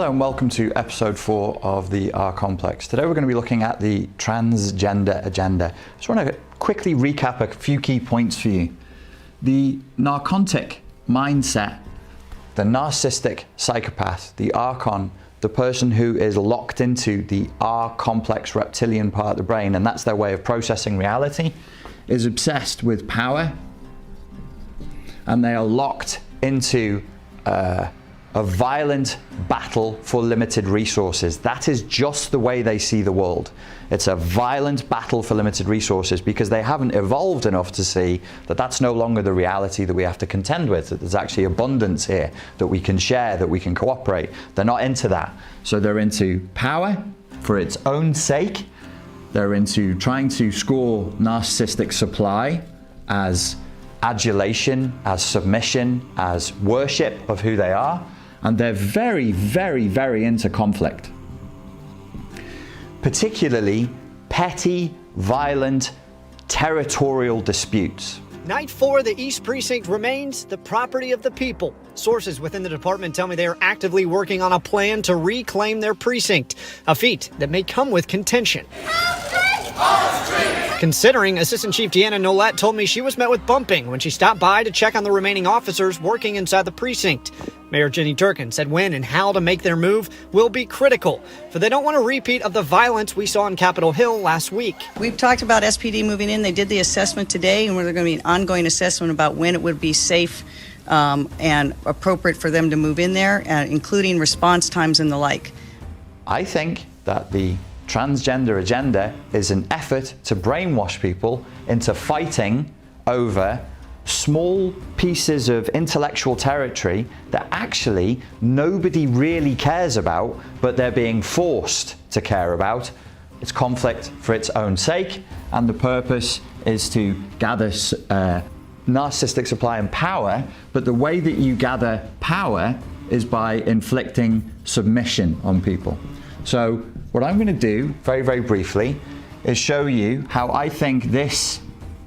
Hello and welcome to episode 4 of the R Complex. Today we're going to be looking at the transgender agenda. I just want to quickly recap a few key points for you. The narcotic mindset, the narcissistic psychopath, the archon, the person who is locked into the R complex reptilian part of the brain, and that's their way of processing reality, is obsessed with power, and they are locked into a violent battle for limited resources. That is just the way they see the world. It's a violent battle for limited resources because they haven't evolved enough to see that that's no longer the reality that we have to contend with, that there's actually abundance here, that we can share, that we can cooperate. They're not into that. So they're into power for its own sake. They're into trying to score narcissistic supply as adulation, as submission, as worship of who they are. And they're very, very, very into conflict. Particularly petty, violent, territorial disputes. Night 4, the East Precinct remains the property of the people. Sources within the department tell me they are actively working on a plan to reclaim their precinct, a feat that may come with contention. Considering, Assistant Chief Deanna Nolette told me she was met with bumping when she stopped by to check on the remaining officers working inside the precinct. Mayor Jenny Durkan said when and how to make their move will be critical, for they don't want a repeat of the violence we saw on Capitol Hill last week. We've talked about SPD moving in. They did the assessment today, and there's going to be an ongoing assessment about when it would be safe and appropriate for them to move in there, including response times and the like. I think that the transgender agenda is an effort to brainwash people into fighting over small pieces of intellectual territory that actually nobody really cares about, but they're being forced to care about. It's conflict for its own sake, and the purpose is to gather narcissistic supply and power, but the way that you gather power is by inflicting submission on people. So what I'm going to do, very, very briefly, is show you how I think this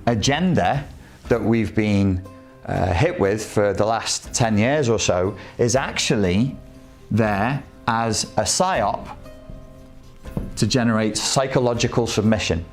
agenda that we've been hit with for the last 10 years or so is actually there as a psyop to generate psychological submission.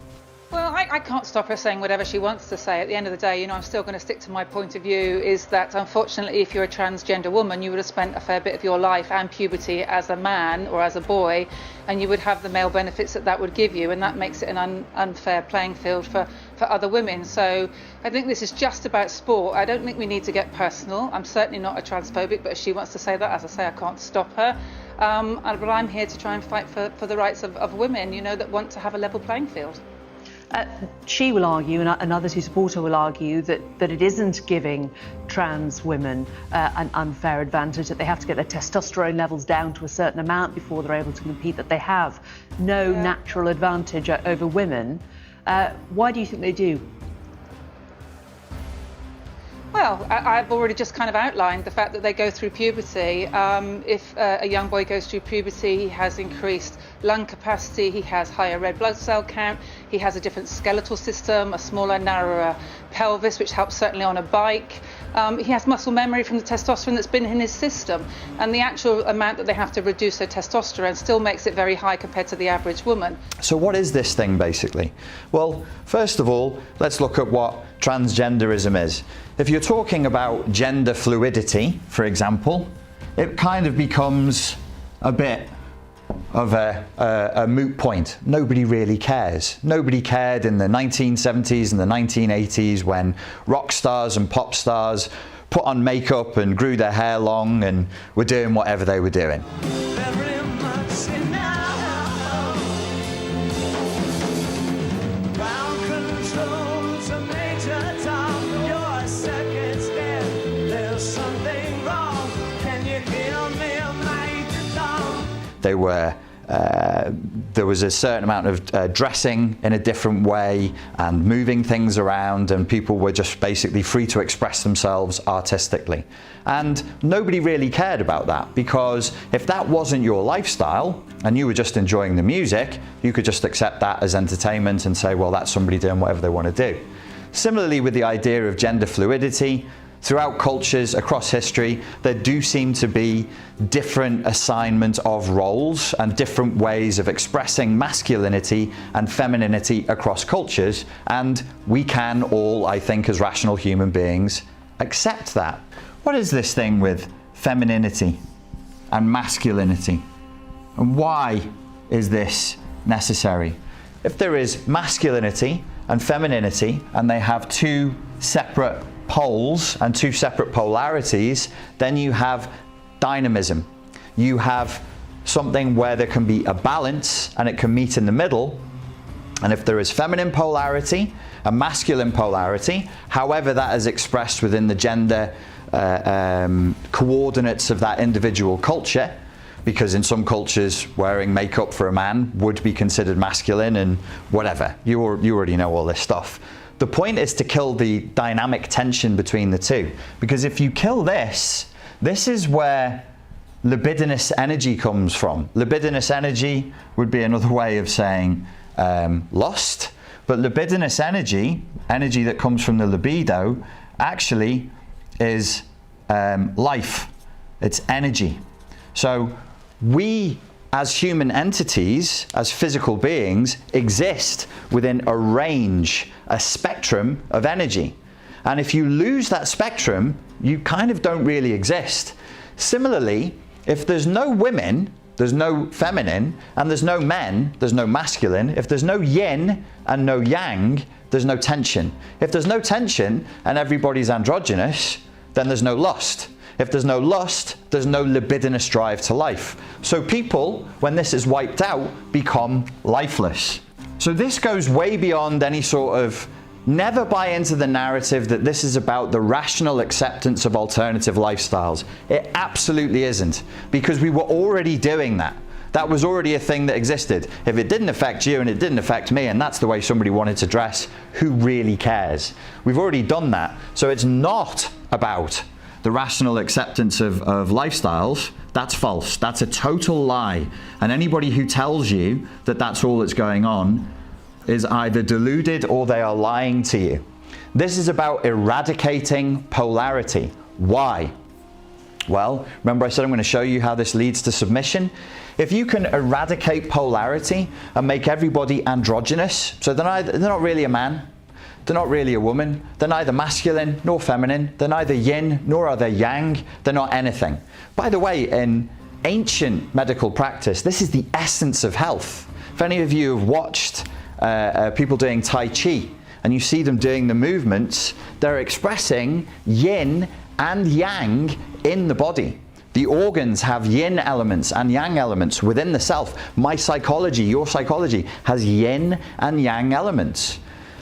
Well, I can't stop her saying whatever she wants to say. At the end of the day, I'm still going to stick to my point of view, is that unfortunately, if you're a transgender woman, you would have spent a fair bit of your life and puberty as a man or as a boy, and you would have the male benefits that would give you, and that makes it an unfair playing field for other women. So I think this is just about sport. I don't think we need to get personal. I'm certainly not a transphobic, but if she wants to say that, as I say, I can't stop her. But I'm here to try and fight for the rights of women, that want to have a level playing field. She will argue, and others who support her will argue, that it isn't giving trans women an unfair advantage, that they have to get their testosterone levels down to a certain amount before they're able to compete, that they have no natural advantage over women. Why do you think they do? Well, I've already just kind of outlined the fact that they go through puberty. If a young boy goes through puberty, he has increased lung capacity, he has higher red blood cell count, he has a different skeletal system, a smaller, narrower pelvis, which helps certainly on a bike. He has muscle memory from the testosterone that's been in his system, and the actual amount that they have to reduce their testosterone still makes it very high compared to the average woman. So what is this thing basically? Well, first of all, let's look at what transgenderism is. If you're talking about gender fluidity, for example, it kind of becomes a bit of a moot point. Nobody really cares. Nobody cared in the 1970s and the 1980s when rock stars and pop stars put on makeup and grew their hair long and were doing whatever they were doing. They were, there was a certain amount of dressing in a different way and moving things around, and people were just basically free to express themselves artistically. And nobody really cared about that, because if that wasn't your lifestyle and you were just enjoying the music, you could just accept that as entertainment and say, well, that's somebody doing whatever they want to do. Similarly with the idea of gender fluidity, throughout cultures across history, there do seem to be different assignment of roles and different ways of expressing masculinity and femininity across cultures, and we can all, I think, as rational human beings, accept that. What is this thing with femininity and masculinity? And why is this necessary? If there is masculinity and femininity, and they have two separate poles and two separate polarities, then you have dynamism. You have something where there can be a balance and it can meet in the middle. And if there is feminine polarity and masculine polarity, however that is expressed within the gender coordinates of that individual culture, because in some cultures wearing makeup for a man would be considered masculine and whatever. You already know all this stuff. The point is to kill the dynamic tension between the two, because if you kill this is where libidinous energy comes from. Libidinous energy would be another way of saying lust, but libidinous energy that comes from the libido, actually is life. It's energy. So we, as human entities, as physical beings, exist within a range, a spectrum of energy. And if you lose that spectrum, you kind of don't really exist. Similarly, if there's no women, there's no feminine, and there's no men, there's no masculine. If there's no yin and no yang, there's no tension. If there's no tension and everybody's androgynous, then there's no lust. If there's no lust, there's no libidinous drive to life. So people, when this is wiped out, become lifeless. So this goes way beyond any sort of, never buy into the narrative that this is about the rational acceptance of alternative lifestyles. It absolutely isn't, because we were already doing that. That was already a thing that existed. If it didn't affect you and it didn't affect me, and that's the way somebody wanted to dress, who really cares? We've already done that. So it's not about the rational acceptance of lifestyles. That's false. That's a total lie. And anybody who tells you that that's all that's going on is either deluded or they are lying to you. This is about eradicating polarity. Why? Well, remember I said I'm going to show you how this leads to submission. If you can eradicate polarity and make everybody androgynous, so they're not really a man, they're not really a woman, they're neither masculine nor feminine, they're neither yin nor are they yang, they're not anything. By the way, in ancient medical practice, this is the essence of health. If any of you have watched people doing Tai Chi, and you see them doing the movements, they're expressing yin and yang in the body. The organs have yin elements and yang elements within the self. My psychology, your psychology, has yin and yang elements.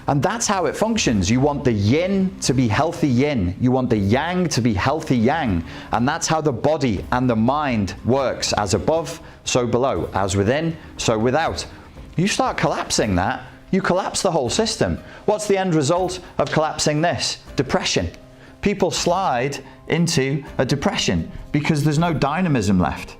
And that's how it functions. You want the yin to be healthy yin. You want the yang to be healthy yang. And that's how the body and the mind works. As above, so below. As within, so without. You start collapsing that, you collapse the whole system. What's the end result of collapsing this? Depression. People slide into a depression because there's no dynamism left.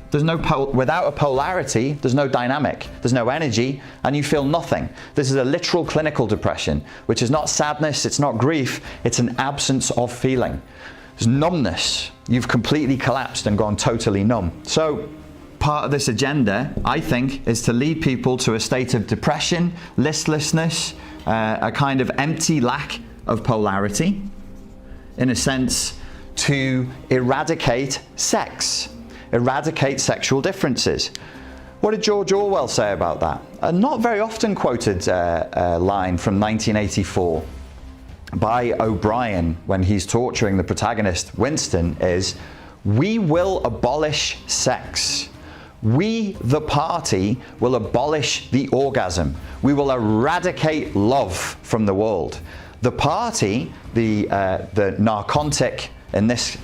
There's no without a polarity, there's no dynamic, there's no energy, and you feel nothing. This is a literal clinical depression, which is not sadness, it's not grief, it's an absence of feeling. There's numbness. You've completely collapsed and gone totally numb. So part of this agenda, I think, is to lead people to a state of depression, listlessness, a kind of empty lack of polarity, in a sense, to eradicate sex. Eradicate sexual differences. What did George Orwell say about that? A not very often quoted line from 1984 by O'Brien when he's torturing the protagonist Winston is, "We will abolish sex. We, the party, will abolish the orgasm. We will eradicate love from the world." The party, the narcotic, in this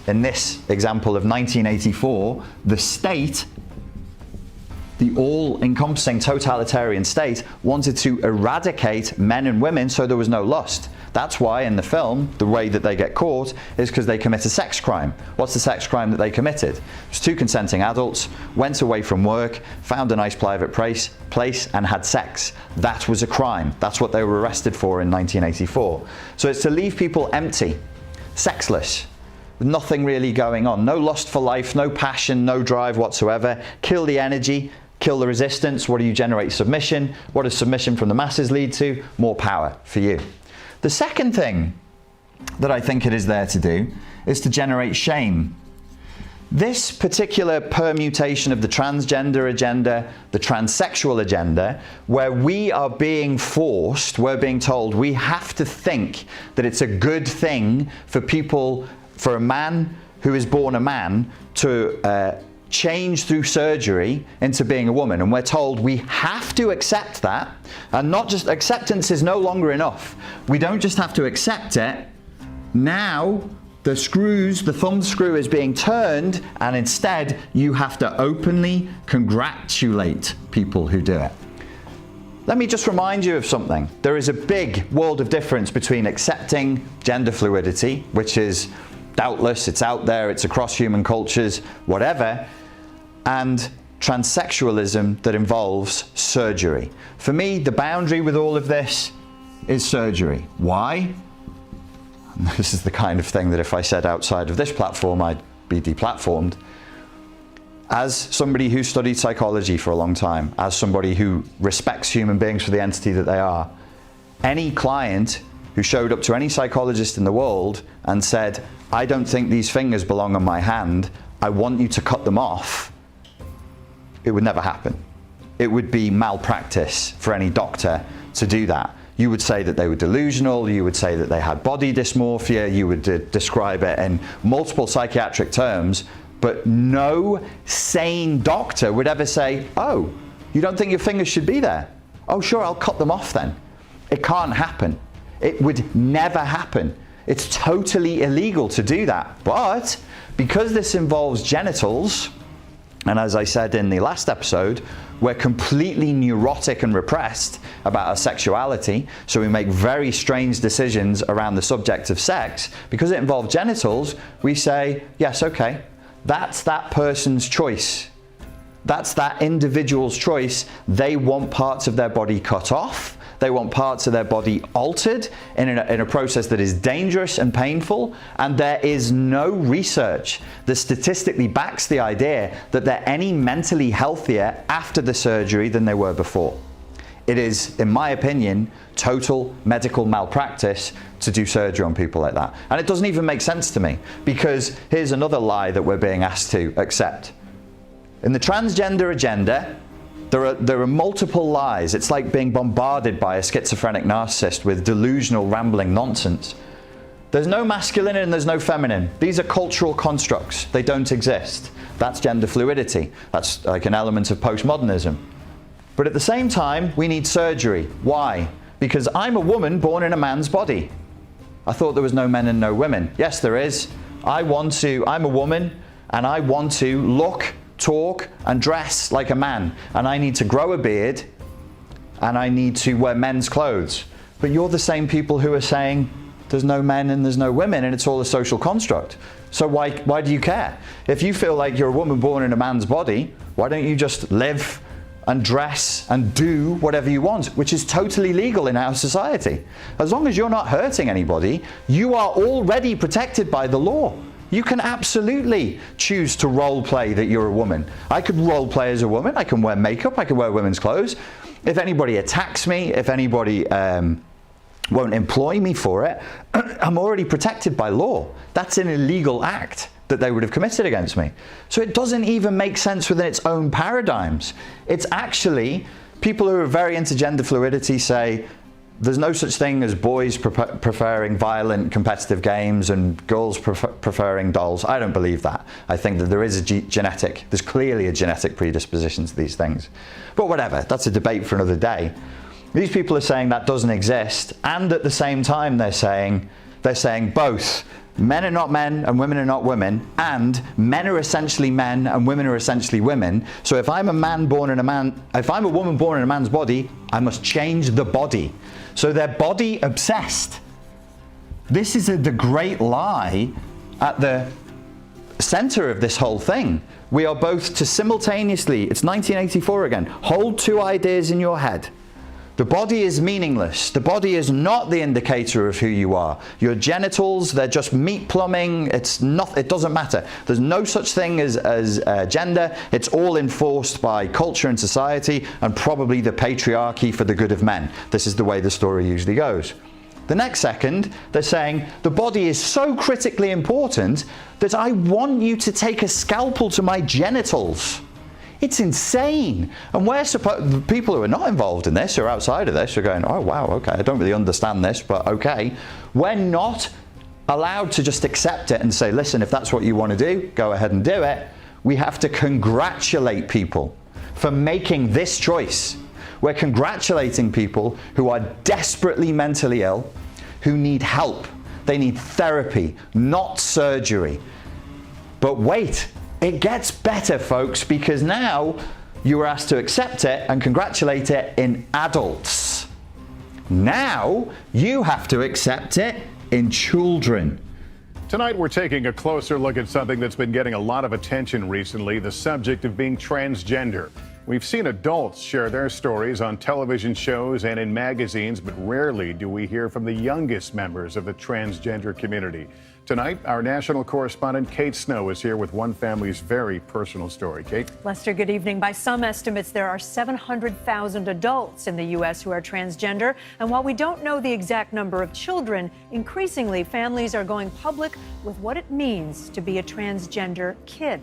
example of 1984, the state, the all-encompassing totalitarian state, wanted to eradicate men and women so there was no lust. That's why in the film, the way that they get caught is because they commit a sex crime. What's the sex crime that they committed? It was two consenting adults, went away from work, found a nice private place and had sex. That was a crime. That's what they were arrested for in 1984. So it's to leave people empty, sexless. Nothing really going on. No lust for life, no passion, no drive whatsoever. Kill the energy, kill the resistance. What do you generate? Submission. What does submission from the masses lead to? More power for you. The second thing that I think it is there to do is to generate shame. This particular permutation of the transgender agenda, the transsexual agenda, where we are being forced, we're being told we have to think that it's a good thing for people, for a man who is born a man to change through surgery into being a woman. And we're told we have to accept that, and not just acceptance is no longer enough. We don't just have to accept it. Now the thumb screw is being turned, and instead you have to openly congratulate people who do it. Let me just remind you of something. There is a big world of difference between accepting gender fluidity, which is doubtless, it's out there, it's across human cultures, whatever, and transsexualism that involves surgery. For me, the boundary with all of this is surgery. Why? This is the kind of thing that if I said outside of this platform, I'd be deplatformed. As somebody who studied psychology for a long time, as somebody who respects human beings for the entity that they are, any client who showed up to any psychologist in the world and said, I don't think these fingers belong on my hand, I want you to cut them off, it would never happen. It would be malpractice for any doctor to do that. You would say that they were delusional, you would say that they had body dysmorphia, you would describe it in multiple psychiatric terms, but no sane doctor would ever say, oh, you don't think your fingers should be there? Oh, sure, I'll cut them off then. It can't happen. It would never happen. It's totally illegal to do that. But because this involves genitals, and as I said in the last episode, we're completely neurotic and repressed about our sexuality, so we make very strange decisions around the subject of sex. Because it involves genitals, we say, yes, okay, that's that person's choice. That's that individual's choice. They want parts of their body cut off. They want parts of their body altered in a process that is dangerous and painful, and there is no research that statistically backs the idea that they're any mentally healthier after the surgery than they were before. It is, in my opinion, total medical malpractice to do surgery on people like that. And it doesn't even make sense to me, because here's another lie that we're being asked to accept. In the transgender agenda, there are multiple lies. It's like being bombarded by a schizophrenic narcissist with delusional, rambling nonsense. There's no masculine and there's no feminine. These are cultural constructs. They don't exist. That's gender fluidity. That's like an element of postmodernism. But at the same time, we need surgery. Why? Because I'm a woman born in a man's body. I thought there was no men and no women. Yes, there is. I'm a woman, and I want to look, talk and dress like a man, and I need to grow a beard, and I need to wear men's clothes. But you're the same people who are saying there's no men and there's no women and it's all a social construct. So why do you care? If you feel like you're a woman born in a man's body, why don't you just live and dress and do whatever you want, which is totally legal in our society. As long as you're not hurting anybody, you are already protected by the law. You can absolutely choose to role play that you're a woman. I could role play as a woman. I can wear makeup. I can wear women's clothes. If anybody attacks me, if anybody won't employ me for it, I'm already protected by law. That's an illegal act that they would have committed against me. So it doesn't even make sense within its own paradigms. It's actually, people who are very into gender fluidity say, there's no such thing as boys preferring violent competitive games and girls preferring dolls. I don't believe that. I think that there is there's clearly a genetic predisposition to these things. But whatever, that's a debate for another day. These people are saying that doesn't exist, and at the same time they're saying both. Men are not men and women are not women, and men are essentially men and women are essentially women. So if I'm a woman born in a man's body, I must change the body. So they're body obsessed. This is the great lie at the center of this whole thing. We are both to simultaneously, it's 1984 again, hold two ideas in your head. The body is meaningless. The body is not the indicator of who you are. Your genitals, they're just meat plumbing. It doesn't matter. There's no such thing as gender. It's all enforced by culture and society and probably the patriarchy for the good of men. This is the way the story usually goes. The next second, they're saying the body is so critically important that I want you to take a scalpel to my genitals. It's insane. And the people who are not involved in this or outside of this are going, oh wow, okay, I don't really understand this, but okay. We're not allowed to just accept it and say, listen, if that's what you want to do, go ahead and do it. We have to congratulate people for making this choice. We're congratulating people who are desperately mentally ill, who need help. They need therapy, not surgery. But wait. It gets better, folks, because now you are asked to accept it and congratulate it in adults. Now you have to accept it in children. Tonight, we're taking a closer look at something that's been getting a lot of attention recently, the subject of being transgender. We've seen adults share their stories on television shows and in magazines, but rarely do we hear from the youngest members of the transgender community. Tonight, our national correspondent Kate Snow is here with one family's very personal story. Kate? Lester, good evening. By some estimates, there are 700,000 adults in the U.S. who are transgender. And while we don't know the exact number of children, increasingly families are going public with what it means to be a transgender kid.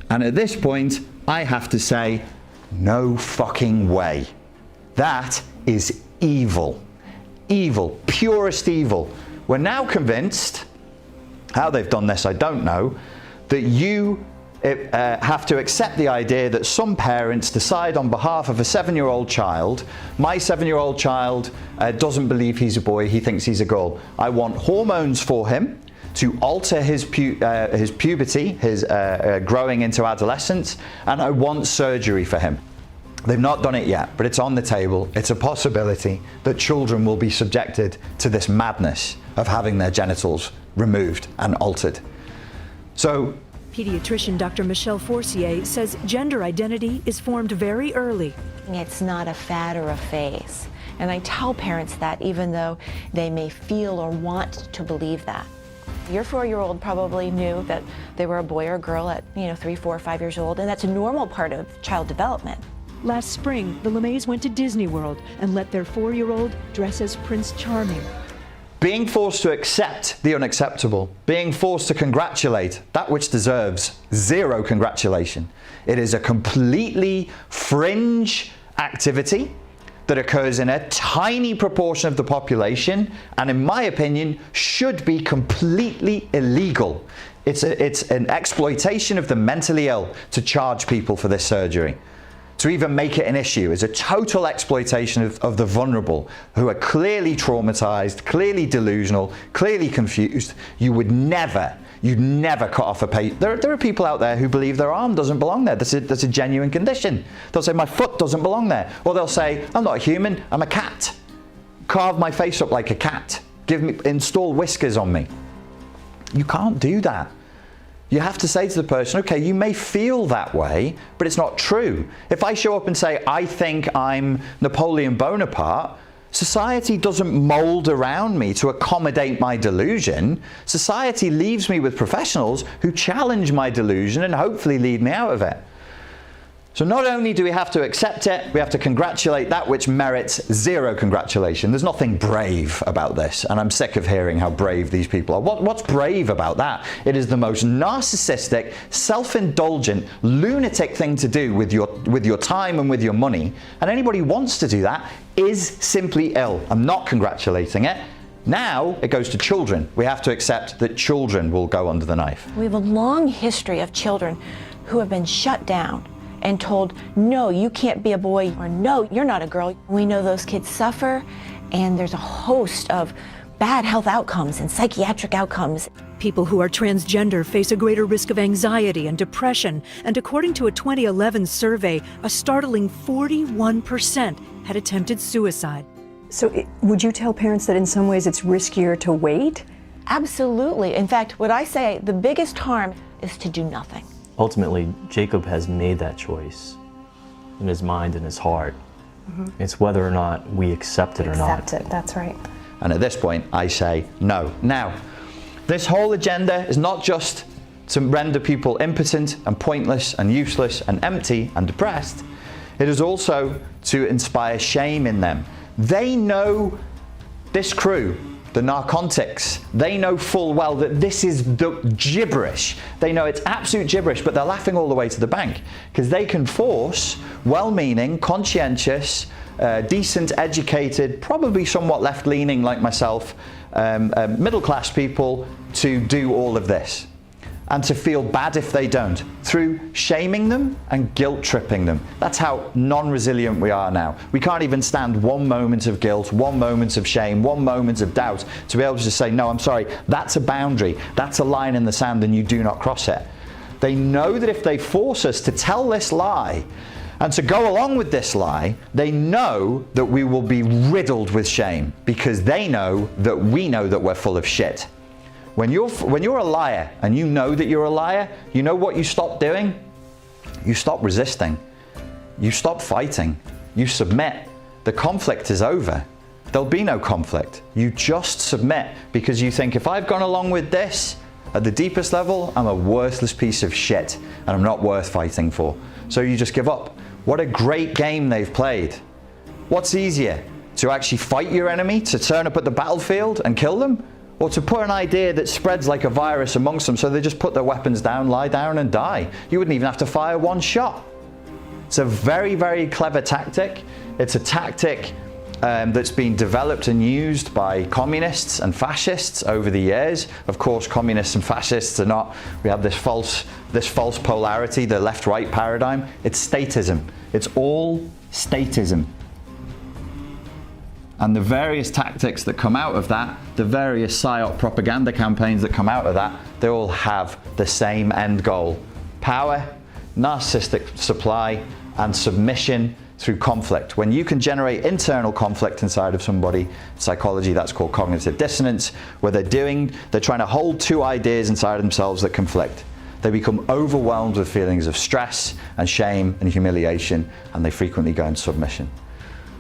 And at this point, I have to say, no fucking way. That is evil. Evil, purest evil. We're now convinced, how they've done this I don't know, that you have to accept the idea that some parents decide on behalf of a 7-year-old child, my 7-year-old child doesn't believe he's a boy, he thinks he's a girl. I want hormones for him to alter his puberty, his growing into adolescence, and I want surgery for him. They've not done it yet, but it's on the table. It's a possibility that children will be subjected to this madness of having their genitals removed and altered. So, pediatrician Dr. Michelle Forcier says gender identity is formed very early. It's not a fad or a phase. And I tell parents that even though they may feel or want to believe that. Your 4-year-old probably knew that they were a boy or girl at 3, 4, 5 years old, and that's a normal part of child development. Last spring, the LeMays went to Disney World and let their 4-year-old dress as Prince Charming. Being forced to accept the unacceptable, being forced to congratulate that which deserves zero congratulation. It is a completely fringe activity that occurs in a tiny proportion of the population and, in my opinion, should be completely illegal. It's an exploitation of the mentally ill to charge people for this surgery. To even make it an issue is a total exploitation of the vulnerable who are clearly traumatized, clearly delusional, clearly confused. You'd never cut off a patient. There are people out there who believe their arm doesn't belong there. That's a genuine condition. They'll say, my foot doesn't belong there. Or they'll say, I'm not a human, I'm a cat. Carve my face up like a cat. Install whiskers on me. You can't do that. You have to say to the person, okay, you may feel that way, but it's not true. If I show up and say, I think I'm Napoleon Bonaparte, society doesn't mold around me to accommodate my delusion. Society leaves me with professionals who challenge my delusion and hopefully lead me out of it. So not only do we have to accept it, we have to congratulate that which merits zero congratulation. There's nothing brave about this, and I'm sick of hearing how brave these people are. What's brave about that? It is the most narcissistic, self-indulgent, lunatic thing to do with your time and with your money, and anybody who wants to do that is simply ill. I'm not congratulating it. Now it goes to children. We have to accept that children will go under the knife. We have a long history of children who have been shut down and told, no, you can't be a boy, or no, you're not a girl. We know those kids suffer, and there's a host of bad health outcomes and psychiatric outcomes. People who are transgender face a greater risk of anxiety and depression, and according to a 2011 survey, a startling 41% had attempted suicide. So would you tell parents that in some ways it's riskier to wait? Absolutely. In fact, what I say, the biggest harm is to do nothing. Ultimately, Jacob has made that choice in his mind and his heart It's whether or not we accept it or not. Accept it, that's right. And at this point, I say no. Now, this whole agenda is not just to render people impotent and pointless and useless and empty and depressed. It is also to inspire shame in them. They know, this crew, the narcotics, they know full well that this is the gibberish. They know it's absolute gibberish, but they're laughing all the way to the bank because they can force well-meaning, conscientious, decent, educated, probably somewhat left-leaning like myself, middle-class people to do all of this and to feel bad if they don't, through shaming them and guilt-tripping them. That's how non-resilient we are now. We can't even stand one moment of guilt, one moment of shame, one moment of doubt to be able to just say, no, I'm sorry, that's a boundary, that's a line in the sand and you do not cross it. They know that if they force us to tell this lie and to go along with this lie, they know that we will be riddled with shame because they know that we know that we're full of shit. When you're a liar and you know that you're a liar, you know what you stop doing? You stop resisting. You stop fighting. You submit. The conflict is over. There'll be no conflict. You just submit because you think, if I've gone along with this, at the deepest level, I'm a worthless piece of shit and I'm not worth fighting for. So you just give up. What a great game they've played. What's easier? To actually fight your enemy, to turn up at the battlefield and kill them? Or to put an idea that spreads like a virus amongst them so they just put their weapons down, lie down and die. You wouldn't even have to fire one shot. It's a very, very clever tactic. It's a tactic that's been developed and used by communists and fascists over the years. Of course, communists and fascists are not, we have this false polarity, the left-right paradigm. It's statism. It's all statism. And the various tactics that come out of that, the various PSYOP propaganda campaigns that come out of that, they all have the same end goal. Power, narcissistic supply, and submission through conflict. When you can generate internal conflict inside of somebody, psychology, that's called cognitive dissonance, where they're trying to hold two ideas inside of themselves that conflict. They become overwhelmed with feelings of stress and shame and humiliation, and they frequently go into submission.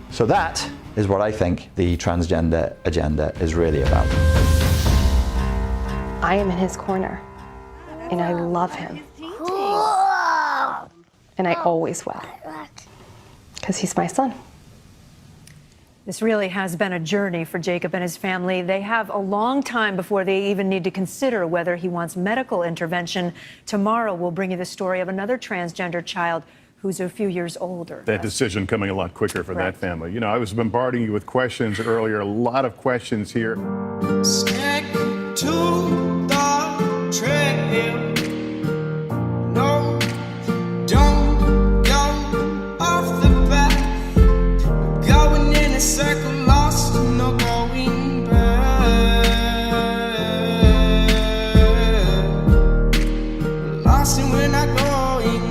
So that is what I think the transgender agenda is really about. I am in his corner, and I love him. And I always will, because he's my son. This really has been a journey for Jacob and his family. They have a long time before they even need to consider whether he wants medical intervention. Tomorrow, we'll bring you the story of another transgender child who's a few years older. That decision coming a lot quicker for that family. You know, I was bombarding you with questions earlier, a lot of questions here. Stick to the trail. No, don't go off the path. Going in a circle, lost, no going back. Lost and we're not going